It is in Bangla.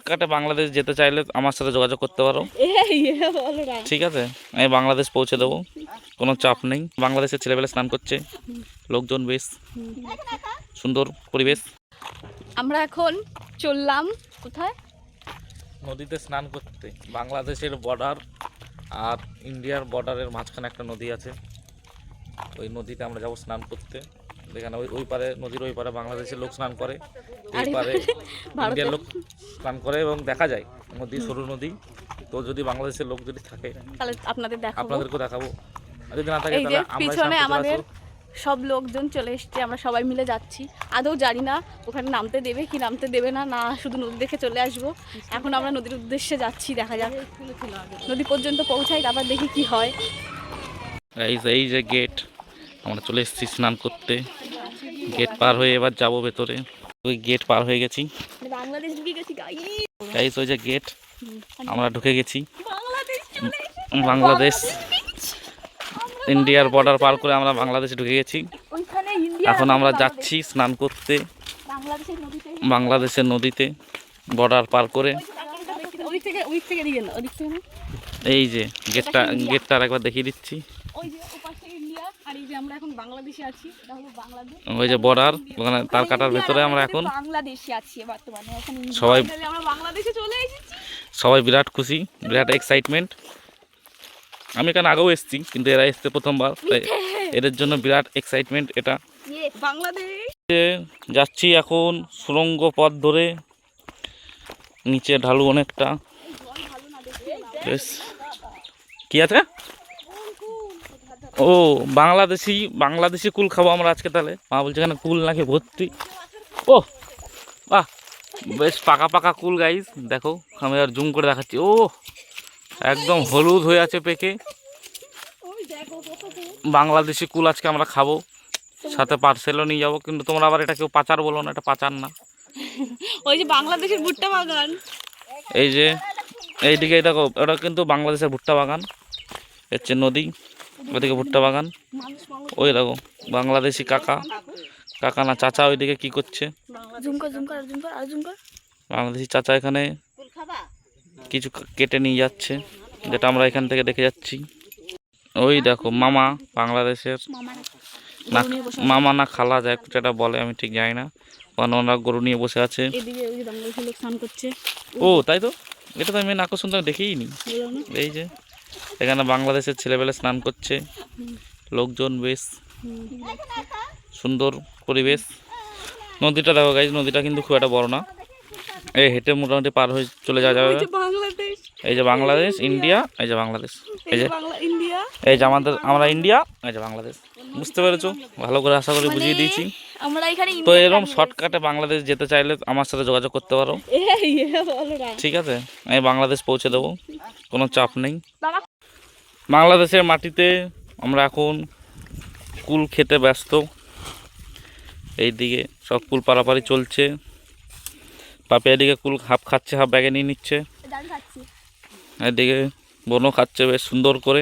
শর্টকাটে বাংলাদেশ যেতে চাইলে আমার সাথে যোগাযোগ করতে পারো, ঠিক আছে? আমি বাংলাদেশ পৌঁছে দেবো, কোনো চাপ নেই। বাংলাদেশের ছেলেবেলা স্নান করছে, লোকজন বেশ সুন্দর পরিবেশ। আমরা এখন চললাম কোথায়? নদীতে স্নান করতে। বাংলাদেশের বর্ডার আর ইন্ডিয়ার বর্ডারের মাঝখানে একটা নদী আছে, ওই নদীতে আমরা যাবো স্নান করতে। যেখানে ওই পারে, নদীর ওই পারে বাংলাদেশের লোক স্নান করে, এই পারে ইন্ডিয়ার লোক স্নান করে, এবং দেখা যায় নদী সরু নদী। তো যদি বাংলাদেশের লোক যদি থাকে তাহলে আপনাদেরকে দেখাবো, আর যদি না থাকে এই যে তাহলে আমরা পিছনে আমাদের সব লোকজন চলে এসছে, আমরা সবাই মিলে যাচ্ছি। আদৌ জানি না ওখানে নামতে দেবে কি নামতে দেবে না, না শুধু নদী দেখে চলে আসবো। এখন আমরা নদীর উদ্দেশ্যে যাচ্ছি, দেখা যাক নদী পর্যন্ত পৌঁছাই, তারপর দেখি কি হয়। এই যে গেট, আমরা চলে এসেছি স্নান করতে। গেট পার হয়ে এবার যাবো ভেতরে। ওই গেট পার হয়ে গেছি, বাংলাদেশ ঢুকে গেছি গাইস। ওই যে গেট, আমরা ঢুকে গেছি বাংলাদেশ। ইন্ডিয়ার বর্ডার পার করে আমরা বাংলাদেশে ঢুকে গেছি। এখন আমরা যাচ্ছি স্নান করতে বাংলাদেশের নদীতে, বর্ডার পার করে। এই যে গেটটা একবার দেখিয়ে দিচ্ছি। ওই যে বর্ডার, ওখানে তার কাটার ভেতরে আমরা এখন সবাই বিরাট খুশি, বিরাট এক্সাইটমেন্ট। আমি এখানে আগেও এসেছি, কিন্তু এরা এসছে প্রথমবার, তাই এদের জন্য বিরাট এক্সাইটমেন্ট এটা। যাচ্ছি এখন সুড়ঙ্গ পথ ধরে, নিচে ঢালু অনেকটা। কি আছে? ও বাংলাদেশি কুল খাবো আমরা আজকে। তাহলে মা বলছে এখানে কুল নাকি ভর্তি। ও বাহ, বেশ পাকা পাকা কুল গাইস, দেখো আমি আর জুম করে দেখাচ্ছি। ও একদম হলুদ হয়ে আছে পেকে। বাংলাদেশি কুল আজকে আমরা খাবো, সাথে পার্সেলও নিয়ে যাবো। কিন্তু তোমরা আবার এটা কেউ পাচার বলো না, এটা পাচার না। ওই যে বাংলাদেশের ভুট্টা বাগান, এই যে এইদিকে দেখো, ওটা কিন্তু বাংলাদেশের ভুট্টা বাগান। হচ্ছে নদী, ওইদিকে ভুট্টা বাগান। ওই দেখো বাংলাদেশি কাকা না চাচা ওইদিকে কি করছে। বাংলাদেশি চাচা এখানে কিছু কেটে নিয়ে যাচ্ছে, যেটা আমরা এখান থেকে দেখে যাচ্ছি। ওই দেখো মামা, বাংলাদেশের না মামা না খালা, যাই যেটা বলে আমি ঠিক জানি না। ওনারা গরু নিয়ে বসে আছে। ও তাই তো, এটা তো মেন আকর্ষণ তো আমি দেখিই নি। এই যে এখানে বাংলাদেশের ছেলেবেলা স্নান করছে, লোকজন বেশ সুন্দর পরিবেশ। নদীটা দেখো গাইজ, নদীটা কিন্তু খুব একটা বড় না, এই হেঁটে মোটামুটি পার হয়ে চলে যাওয়া যাবে। এই যে বাংলাদেশ ইন্ডিয়া, এই যে বাংলাদেশ, এই যে আমরা ইন্ডিয়া, এই যে বাংলাদেশ। বুঝতে পেরেছো? ভালো করে আশা করি বুঝিয়ে দিয়েছি। তো এরকম শর্টকাটে বাংলাদেশ যেতে চাইলে আমার সাথে যোগাযোগ করতে পারো, ঠিক আছে? আমি বাংলাদেশ পৌঁছে দেবো, কোনো চাপ নেই। বাংলাদেশের মাটিতে আমরা এখন কুল খেতে ব্যস্ত। এইদিকে সব কুল পারাপারি চলছে। পাপি এদিকে কুল হাফ খাচ্ছে, হাফ ব্যাগে নিয়ে নিচ্ছে। এদিকে বোনও খাচ্ছে বেশ সুন্দর করে।